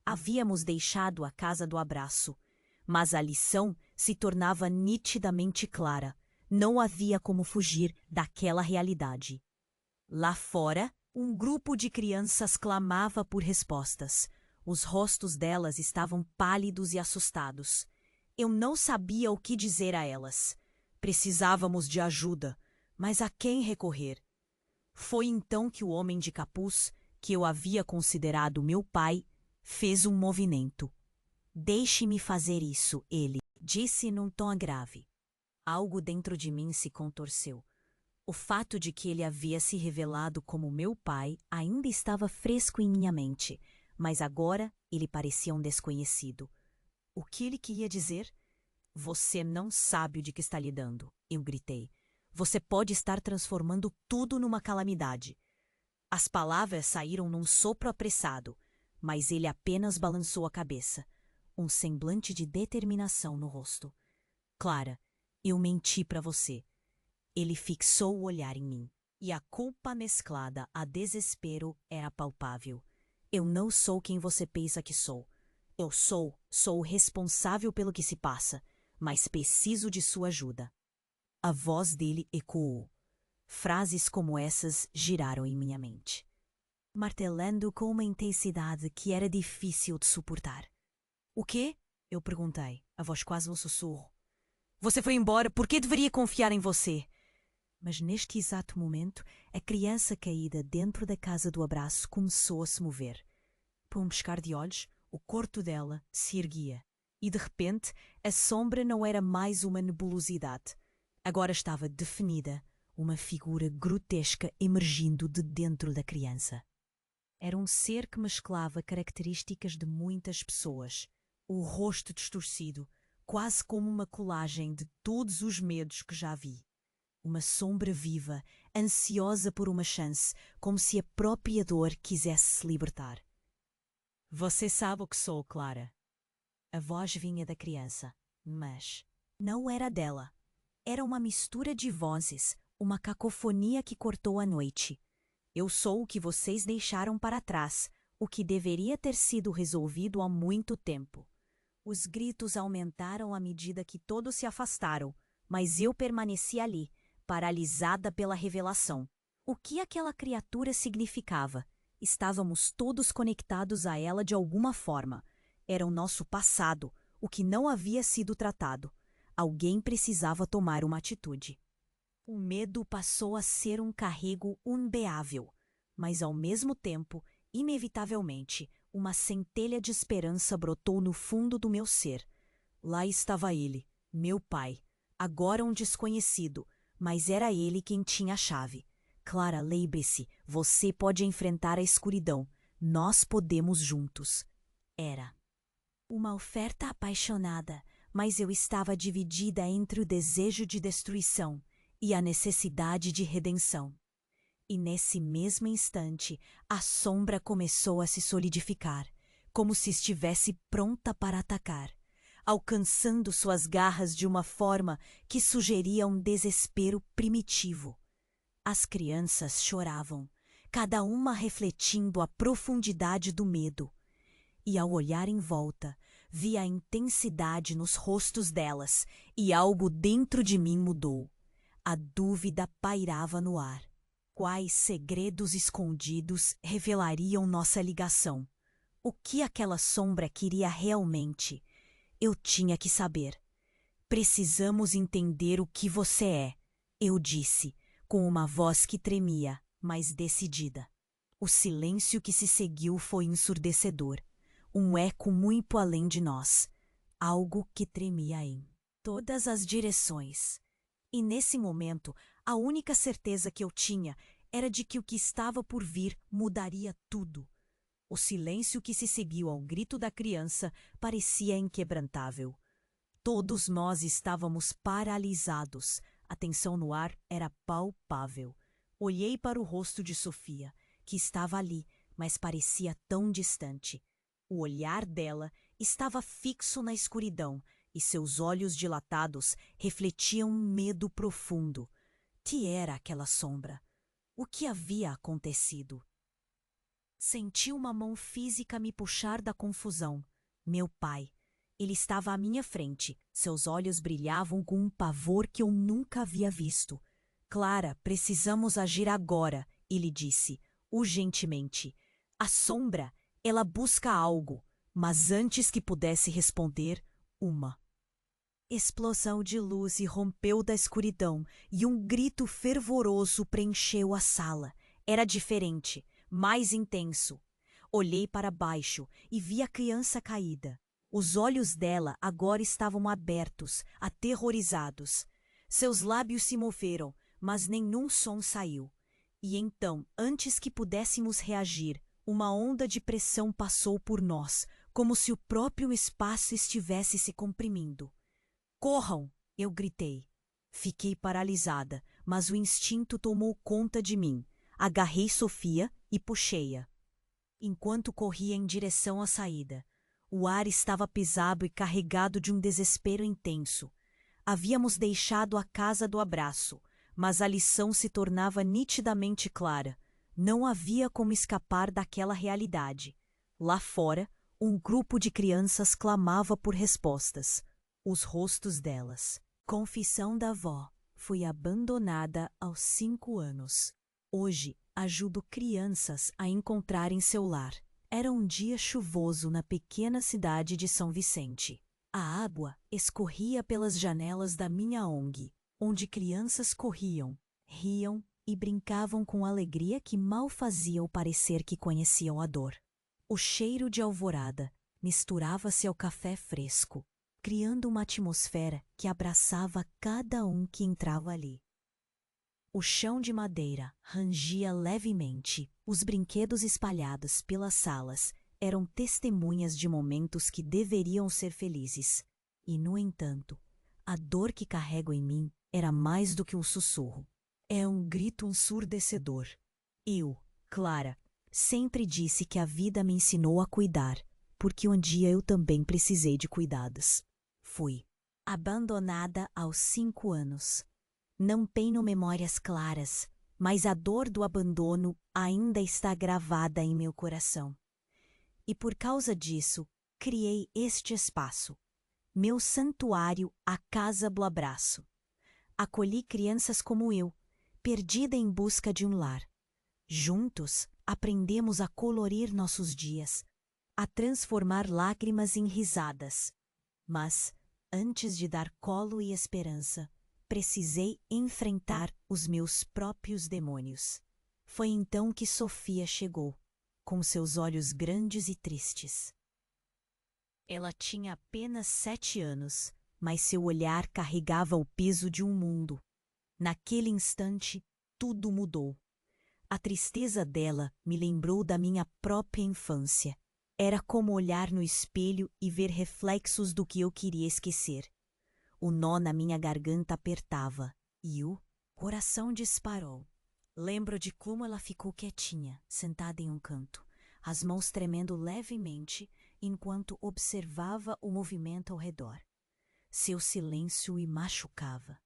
Havíamos deixado a casa do abraço, mas a lição se tornava nitidamente clara. Não havia como fugir daquela realidade. Lá fora, um grupo de crianças clamava por respostas. Os rostos delas estavam pálidos e assustados. Eu não sabia o que dizer a elas. Precisávamos de ajuda, mas a quem recorrer? Foi então que o homem de capuz, que eu havia considerado meu pai, fez um movimento. Deixe-me fazer isso, ele disse num tom grave. Algo dentro de mim se contorceu. O fato de que ele havia se revelado como meu pai ainda estava fresco em minha mente, mas agora Ele parecia um desconhecido. O que ele queria dizer? Você não sabe o de que está lidando, eu gritei. Você pode estar transformando tudo numa calamidade. As palavras saíram num sopro apressado, mas ele apenas balançou a cabeça, um semblante de determinação no rosto. Clara, eu menti para você. Ele fixou o olhar em mim, e a culpa mesclada a desespero era palpável. Eu não sou quem você pensa que sou. Eu sou o responsável pelo que se passa, mas preciso de sua ajuda. A voz dele ecoou. Frases como essas giraram em minha mente, martelando com uma intensidade que era difícil de suportar. O quê? Eu perguntei, a voz quase um sussurro. Você foi embora, por que deveria confiar em você? Mas neste exato momento, a criança caída dentro da casa do abraço começou a se mover. Por um piscar de olhos, o corpo dela se erguia. E de repente, a sombra não era mais uma nebulosidade. Agora estava definida, uma figura grotesca emergindo de dentro da criança. Era um ser que mesclava características de muitas pessoas. O rosto distorcido, quase como uma colagem de todos os medos que já vi. Uma sombra viva, ansiosa por uma chance, como se a própria dor quisesse se libertar. Você sabe o que sou, Clara. A voz vinha da criança, mas não era dela. Era uma mistura de vozes, uma cacofonia que cortou a noite. Eu sou o que vocês deixaram para trás, o que deveria ter sido resolvido há muito tempo. Os gritos aumentaram à medida que todos se afastaram, mas eu permaneci ali, paralisada pela revelação. O que aquela criatura significava? Estávamos todos conectados a ela de alguma forma. Era o nosso passado, o que não havia sido tratado. Alguém precisava tomar uma atitude. O medo passou a ser um carrego unbeável, mas ao mesmo tempo, inevitavelmente, uma centelha de esperança brotou no fundo do meu ser. Lá estava ele, meu pai, agora um desconhecido, mas era ele quem tinha a chave. Clara, lembre-se, você pode enfrentar a escuridão. Nós podemos juntos. Era uma oferta apaixonada, mas eu estava dividida entre o desejo de destruição e a necessidade de redenção. E nesse mesmo instante, a sombra começou a se solidificar, como se estivesse pronta para atacar, alcançando suas garras de uma forma que sugeria um desespero primitivo. As crianças choravam, cada uma refletindo a profundidade do medo. E ao olhar em volta, vi a intensidade nos rostos delas e algo dentro de mim mudou. A dúvida pairava no ar. Quais segredos escondidos revelariam nossa ligação? O que aquela sombra queria realmente? Eu tinha que saber. Precisamos entender o que você é, eu disse, com uma voz que tremia, mas decidida. O silêncio que se seguiu foi ensurdecedor. Um eco muito além de nós. Algo que tremia em todas as direções. E nesse momento, a única certeza que eu tinha era de que o que estava por vir mudaria tudo. O silêncio que se seguiu ao grito da criança parecia inquebrantável. Todos nós estávamos paralisados. A tensão no ar era palpável. Olhei para o rosto de Sofia, que estava ali, mas parecia tão distante. O olhar dela estava fixo na escuridão e seus olhos dilatados refletiam um medo profundo. Que era aquela sombra? O que havia acontecido? Senti uma mão física me puxar da confusão. Meu pai. Ele estava à minha frente. Seus olhos brilhavam com um pavor que eu nunca havia visto. Clara, precisamos agir agora, ele disse, urgentemente. A sombra, ela busca algo, mas antes que pudesse responder, uma explosão de luz irrompeu da escuridão e um grito fervoroso preencheu a sala. Era diferente, mais intenso. Olhei para baixo e vi a criança caída. Os olhos dela agora estavam abertos, aterrorizados. Seus lábios se moveram, mas nenhum som saiu. E então, antes que pudéssemos reagir, uma onda de pressão passou por nós, como se o próprio espaço estivesse se comprimindo. Corram! Eu gritei. Fiquei paralisada, mas o instinto tomou conta de mim. Agarrei Sofia e puxei-a. Enquanto corria em direção à saída, o ar estava pesado e carregado de um desespero intenso. Havíamos deixado a casa do abraço, mas a lição se tornava nitidamente clara. Não havia como escapar daquela realidade. Lá fora, um grupo de crianças clamava por respostas. Os rostos delas. Confissão da avó. Fui abandonada aos 5 anos. Hoje, ajudo crianças a encontrarem seu lar. Era um dia chuvoso na pequena cidade de São Vicente. A água escorria pelas janelas da minha ONG, onde crianças corriam, riam e brincavam com alegria que mal fazia parecer que conheciam a dor. O cheiro de alvorada misturava-se ao café fresco, criando uma atmosfera que abraçava cada um que entrava ali. O chão de madeira rangia levemente, os brinquedos espalhados pelas salas eram testemunhas de momentos que deveriam ser felizes. E, no entanto, a dor que carrego em mim era mais do que um sussurro. É um grito ensurdecedor. Eu, Clara, sempre disse que a vida me ensinou a cuidar, porque um dia eu também precisei de cuidados. Fui abandonada aos 5 anos. Não tenho memórias claras, mas a dor do abandono ainda está gravada em meu coração. E por causa disso, criei este espaço, meu santuário, a Casa do Abraço. Acolhi crianças como eu, perdida em busca de um lar. Juntos, aprendemos a colorir nossos dias, a transformar lágrimas em risadas. Mas, antes de dar colo e esperança, precisei enfrentar os meus próprios demônios. Foi então que Sofia chegou, com seus olhos grandes e tristes. Ela tinha apenas 7 anos, mas seu olhar carregava o peso de um mundo. Naquele instante, tudo mudou. A tristeza dela me lembrou da minha própria infância. Era como olhar no espelho e ver reflexos do que eu queria esquecer. O nó na minha garganta apertava e o coração disparou. Lembro de como ela ficou quietinha, sentada em um canto, as mãos tremendo levemente enquanto observava o movimento ao redor. Seu silêncio me machucava.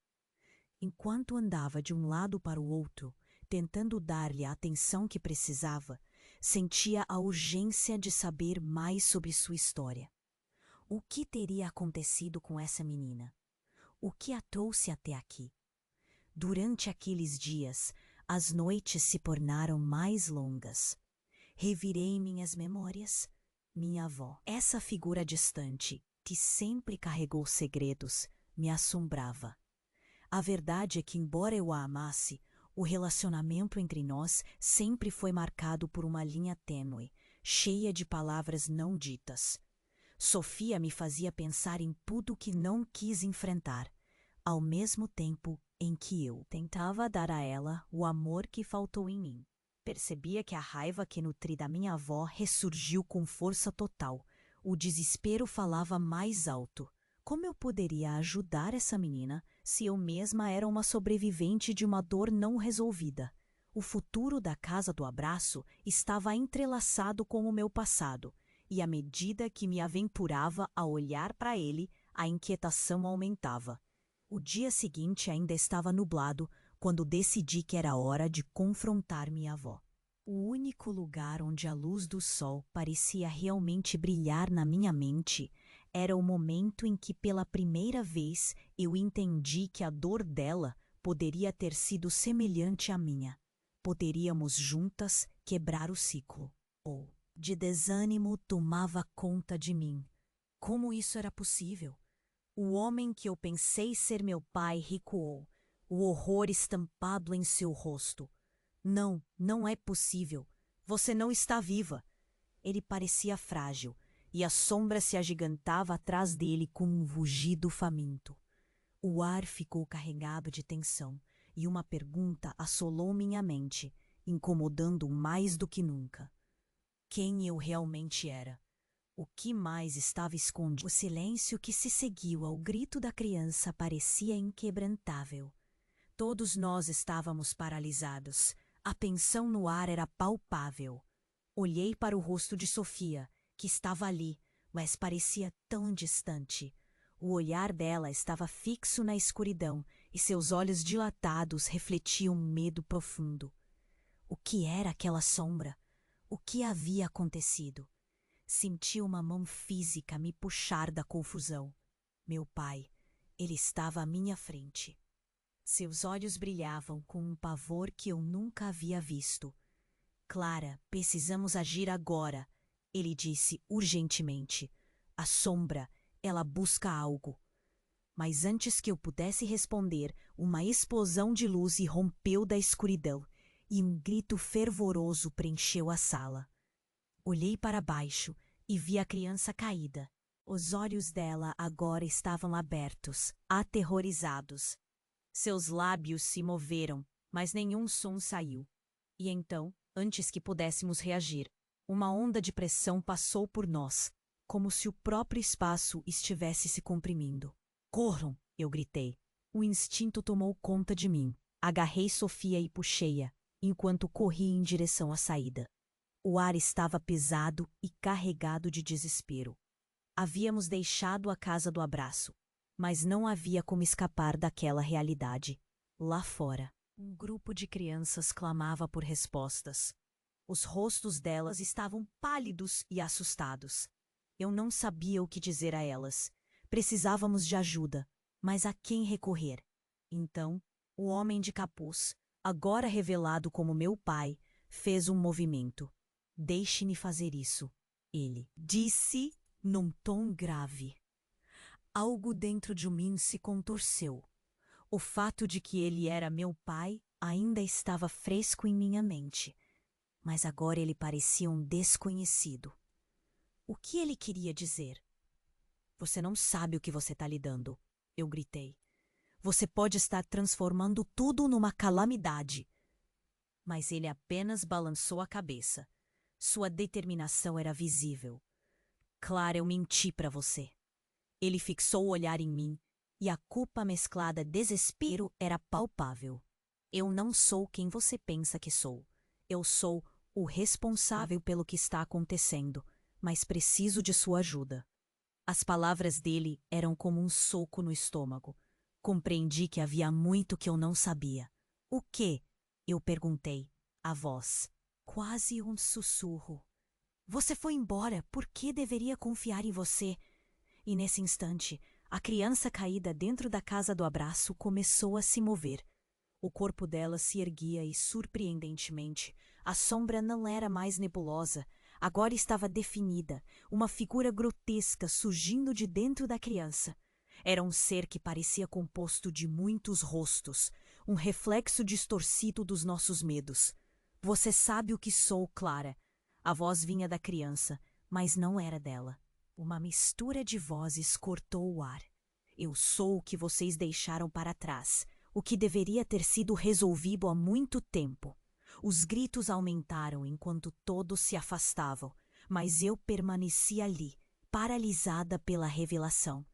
Enquanto andava de um lado para o outro, tentando dar-lhe a atenção que precisava, sentia a urgência de saber mais sobre sua história. O que teria acontecido com essa menina? O que a trouxe até aqui? Durante aqueles dias, as noites se tornaram mais longas. Revirei minhas memórias. Minha avó, essa figura distante, que sempre carregou segredos, me assombrava. A verdade é que, embora eu a amasse, o relacionamento entre nós sempre foi marcado por uma linha tênue, cheia de palavras não ditas. Sofia me fazia pensar em tudo que não quis enfrentar, ao mesmo tempo em que eu tentava dar a ela o amor que faltou em mim. Percebia que a raiva que nutri da minha avó ressurgiu com força total. O desespero falava mais alto. Como eu poderia ajudar essa menina se eu mesma era uma sobrevivente de uma dor não resolvida? O futuro da Casa do Abraço estava entrelaçado com o meu passado, e à medida que me aventurava a olhar para ele, a inquietação aumentava. O dia seguinte ainda estava nublado quando decidi que era hora de confrontar minha avó. O único lugar onde a luz do sol parecia realmente brilhar na minha mente era o momento em que pela primeira vez eu entendi que a dor dela poderia ter sido semelhante à minha. Poderíamos juntas quebrar o ciclo. Ou de desânimo tomava conta de mim. Como isso era possível? O homem que eu pensei ser meu pai recuou, o horror estampado em seu rosto. Não, não é possível. Você não está viva. Ele parecia frágil, e a sombra se agigantava atrás dele com um rugido faminto. O ar ficou carregado de tensão, e uma pergunta assolou minha mente, incomodando mais do que nunca. Quem eu realmente era? O que mais estava escondido? O silêncio que se seguiu ao grito da criança parecia inquebrantável. Todos nós estávamos paralisados. A tensão no ar era palpável. Olhei para o rosto de Sofia, que estava ali, mas parecia tão distante. O olhar dela estava fixo na escuridão e seus olhos dilatados refletiam um medo profundo. O que era aquela sombra? O que havia acontecido? Senti uma mão física me puxar da confusão. Meu pai, ele estava à minha frente. Seus olhos brilhavam com um pavor que eu nunca havia visto. Clara, precisamos agir agora, ele disse urgentemente. A sombra, ela busca algo. Mas antes que eu pudesse responder, uma explosão de luz irrompeu da escuridão e um grito fervoroso preencheu a sala. Olhei para baixo e vi a criança caída. Os olhos dela agora estavam abertos, aterrorizados. Seus lábios se moveram, mas nenhum som saiu. E então, antes que pudéssemos reagir, uma onda de pressão passou por nós, como se o próprio espaço estivesse se comprimindo. Corram! Eu gritei. O instinto tomou conta de mim. Agarrei Sofia e puxei-a, enquanto corri em direção à saída. O ar estava pesado e carregado de desespero. Havíamos deixado a casa do abraço, mas não havia como escapar daquela realidade. Lá fora, um grupo de crianças clamava por respostas. Os rostos delas estavam pálidos e assustados. Eu não sabia o que dizer a elas. Precisávamos de ajuda, mas a quem recorrer? Então, o homem de capuz, agora revelado como meu pai, fez um movimento. Deixe-me fazer isso, ele disse num tom grave. Algo dentro de mim se contorceu. O fato de que ele era meu pai ainda estava fresco em minha mente, mas agora ele parecia um desconhecido. O que ele queria dizer? Você não sabe o que você está lidando, eu gritei. Você pode estar transformando tudo numa calamidade. Mas ele apenas balançou a cabeça. Sua determinação era visível. Clara, eu menti para você. Ele fixou o olhar em mim e a culpa mesclada desespero era palpável. Eu não sou quem você pensa que sou. Eu sou o responsável pelo que está acontecendo, mas preciso de sua ajuda. As palavras dele eram como um soco no estômago. Compreendi que havia muito que eu não sabia. O quê? Eu perguntei. A voz, quase um sussurro. Você foi embora, por que deveria confiar em você? E nesse instante, a criança caída dentro da casa do abraço começou a se mover. O corpo dela se erguia e, surpreendentemente, a sombra não era mais nebulosa, agora estava definida, uma figura grotesca surgindo de dentro da criança. Era um ser que parecia composto de muitos rostos, um reflexo distorcido dos nossos medos. Você sabe o que sou, Clara. A voz vinha da criança, mas não era dela. Uma mistura de vozes cortou o ar. Eu sou o que vocês deixaram para trás, o que deveria ter sido resolvido há muito tempo. Os gritos aumentaram enquanto todos se afastavam, mas eu permaneci ali, paralisada pela revelação.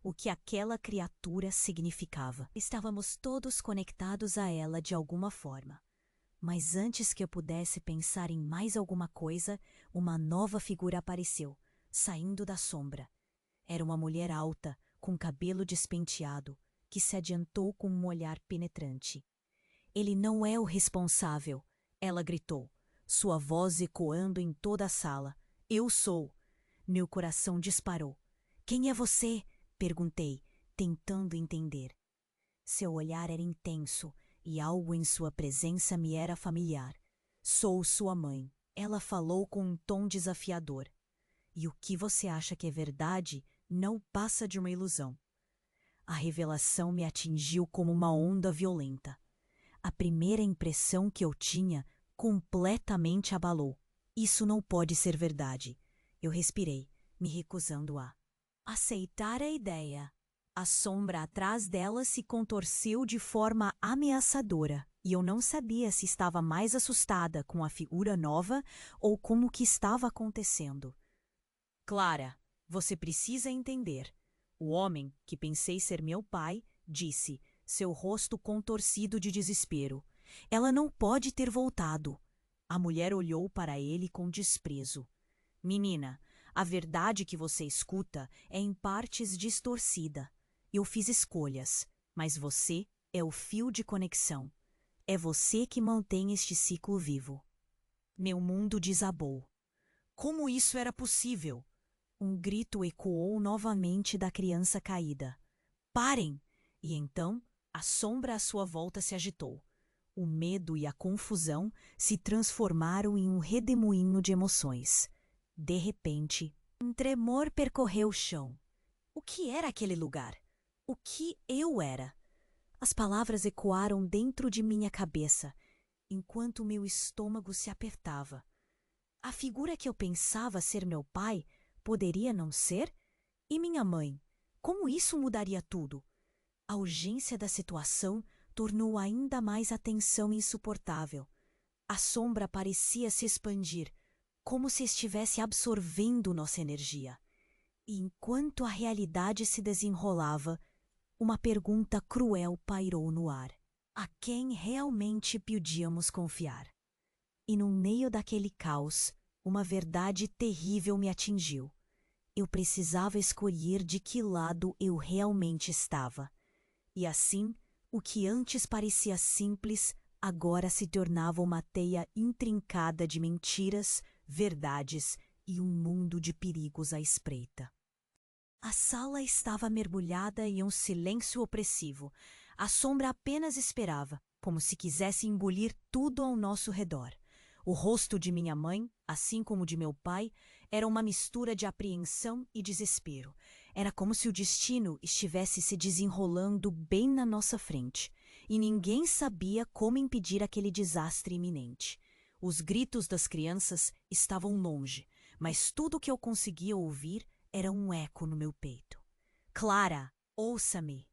O que aquela criatura significava. Estávamos todos conectados a ela de alguma forma. Mas antes que eu pudesse pensar em mais alguma coisa, uma nova figura apareceu, saindo da sombra. Era uma mulher alta, com cabelo despenteado, que se adiantou com um olhar penetrante. Ele não é o responsável, ela gritou, sua voz ecoando em toda a sala. Eu sou. Meu coração disparou. Quem é você? Perguntei, tentando entender. Seu olhar era intenso e algo em sua presença me era familiar. Sou sua mãe. Ela falou com um tom desafiador. E o que você acha que é verdade não passa de uma ilusão. A revelação me atingiu como uma onda violenta. A primeira impressão que eu tinha completamente abalou. Isso não pode ser verdade. Eu respirei, me recusando a aceitar a ideia. A sombra atrás dela se contorceu de forma ameaçadora, e eu não sabia se estava mais assustada com a figura nova ou com o que estava acontecendo. Clara, você precisa entender. O homem, que pensei ser meu pai, disse, seu rosto contorcido de desespero. Ela não pode ter voltado. A mulher olhou para ele com desprezo. Menina, a verdade que você escuta é em partes distorcida. Eu fiz escolhas, mas você é o fio de conexão. É você que mantém este ciclo vivo. Meu mundo desabou. Como isso era possível? Um grito ecoou novamente da criança caída. Parem! E então, a sombra à sua volta se agitou. O medo e a confusão se transformaram em um redemoinho de emoções. De repente, um tremor percorreu o chão. O que era aquele lugar? O que eu era? As palavras ecoaram dentro de minha cabeça, enquanto meu estômago se apertava. A figura que eu pensava ser meu pai poderia não ser? E minha mãe? Como isso mudaria tudo? A urgência da situação tornou ainda mais a tensão insuportável. A sombra parecia se expandir, como se estivesse absorvendo nossa energia. E enquanto a realidade se desenrolava, uma pergunta cruel pairou no ar. A quem realmente podíamos confiar? E no meio daquele caos, uma verdade terrível me atingiu. Eu precisava escolher de que lado eu realmente estava. E assim, o que antes parecia simples, agora se tornava uma teia intrincada de mentiras, verdades e um mundo de perigos à espreita. A sala estava mergulhada em um silêncio opressivo. A sombra apenas esperava, como se quisesse engolir tudo ao nosso redor. O rosto de minha mãe, assim como de meu pai, era uma mistura de apreensão e desespero. Era como se o destino estivesse se desenrolando bem na nossa frente, e ninguém sabia como impedir aquele desastre iminente. Os gritos das crianças estavam longe, mas tudo o que eu conseguia ouvir era um eco no meu peito. Clara, ouça-me!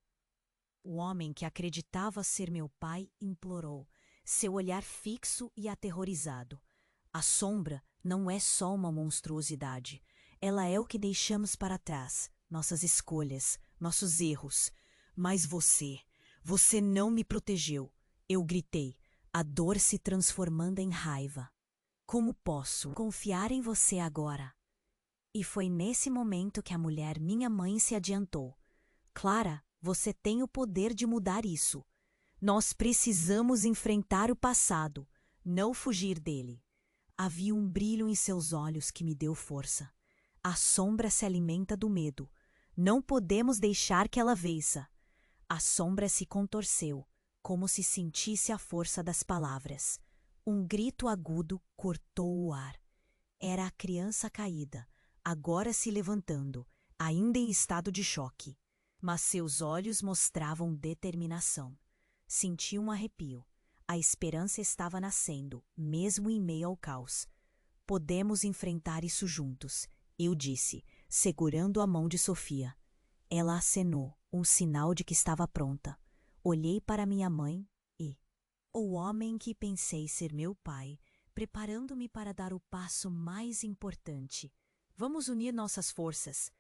O homem que acreditava ser meu pai implorou, seu olhar fixo e aterrorizado. A sombra não é só uma monstruosidade. Ela é o que deixamos para trás, nossas escolhas, nossos erros. Mas você não me protegeu. Eu gritei, a dor se transformando em raiva. Como posso confiar em você agora? E foi nesse momento que a mulher, minha mãe, se adiantou. Clara, você tem o poder de mudar isso. Nós precisamos enfrentar o passado, não fugir dele. Havia um brilho em seus olhos que me deu força. A sombra se alimenta do medo. Não podemos deixar que ela vença. A sombra se contorceu, como se sentisse a força das palavras. Um grito agudo cortou o ar. Era a criança caída, agora se levantando, ainda em estado de choque. Mas seus olhos mostravam determinação. Senti um arrepio. A esperança estava nascendo, mesmo em meio ao caos. Podemos enfrentar isso juntos, eu disse, segurando a mão de Sofia. Ela acenou, um sinal de que estava pronta. Olhei para minha mãe e... O homem que pensei ser meu pai, preparando-me para dar o passo mais importante. Vamos unir nossas forças.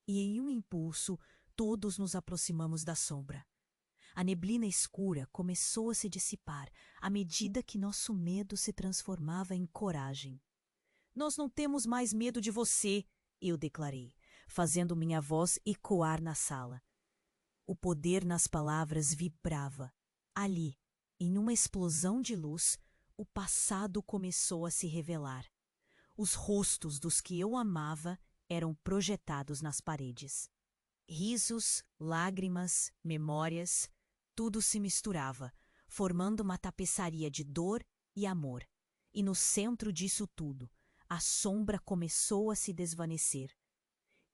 E em um impulso, todos nos aproximamos da sombra. A neblina escura começou a se dissipar à medida que nosso medo se transformava em coragem. Nós não temos mais medo de você, eu declarei, fazendo minha voz ecoar na sala. O poder nas palavras vibrava. Ali, em uma explosão de luz, o passado começou a se revelar. Os rostos dos que eu amava eram projetados nas paredes. Risos, lágrimas, memórias, tudo se misturava, formando uma tapeçaria de dor e amor. E no centro disso tudo, a sombra começou a se desvanecer.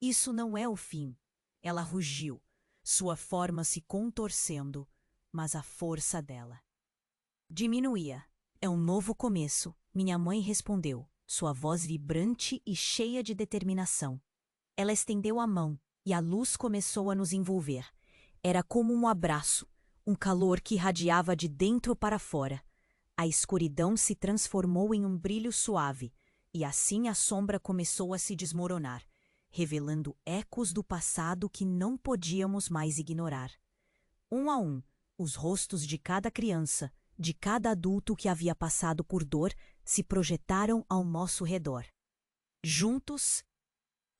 Isso não é o fim. Ela rugiu, sua forma se contorcendo, mas a força dela diminuía. É um novo começo, minha mãe respondeu, sua voz vibrante e cheia de determinação. Ela estendeu a mão e a luz começou a nos envolver. Era como um abraço, um calor que irradiava de dentro para fora. A escuridão se transformou em um brilho suave, e assim a sombra começou a se desmoronar, revelando ecos do passado que não podíamos mais ignorar. Um a um, os rostos de cada criança, de cada adulto que havia passado por dor, se projetaram ao nosso redor. Juntos,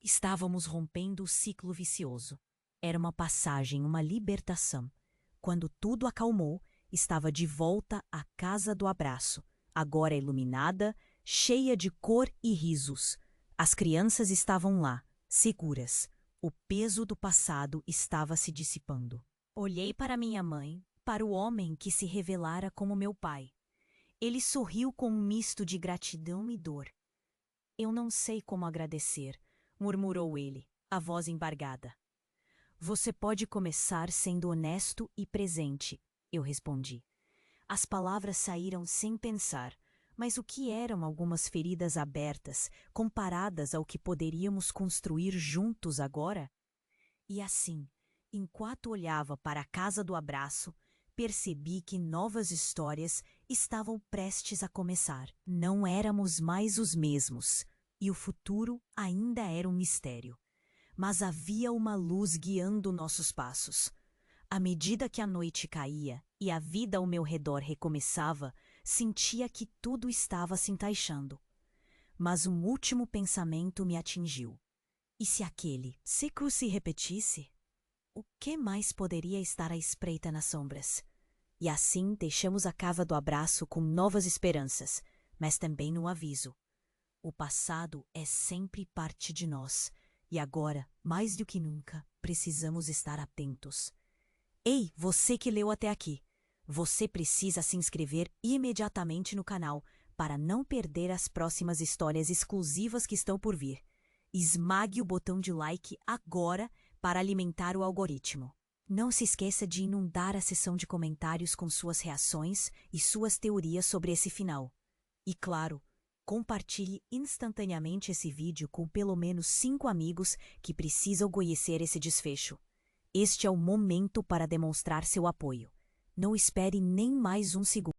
estávamos rompendo o ciclo vicioso. Era uma passagem, uma libertação. Quando tudo acalmou, estava de volta à casa do abraço, agora iluminada, cheia de cor e risos. As crianças estavam lá, seguras. O peso do passado estava se dissipando. Olhei para minha mãe, para o homem que se revelara como meu pai. Ele sorriu com um misto de gratidão e dor. Eu não sei como agradecer, murmurou ele, a voz embargada. Você pode começar sendo honesto e presente, eu respondi. As palavras saíram sem pensar, mas o que eram algumas feridas abertas comparadas ao que poderíamos construir juntos agora? E assim, enquanto olhava para a casa do abraço, percebi que novas histórias estavam prestes a começar. Não éramos mais os mesmos, e o futuro ainda era um mistério. Mas havia uma luz guiando nossos passos. À medida que a noite caía e a vida ao meu redor recomeçava, sentia que tudo estava se encaixando. Mas um último pensamento me atingiu. E se aquele ciclo se repetisse? O que mais poderia estar à espreita nas sombras? E assim deixamos a cava do abraço com novas esperanças, mas também no aviso. O passado é sempre parte de nós, e agora, mais do que nunca, precisamos estar atentos. Ei, você que leu até aqui! Você precisa se inscrever imediatamente no canal para não perder as próximas histórias exclusivas que estão por vir. Esmague o botão de like agora para alimentar o algoritmo. Não se esqueça de inundar a seção de comentários com suas reações e suas teorias sobre esse final. E claro, compartilhe instantaneamente esse vídeo com pelo menos 5 amigos que precisam conhecer esse desfecho. Este é o momento para demonstrar seu apoio. Não espere nem mais um segundo.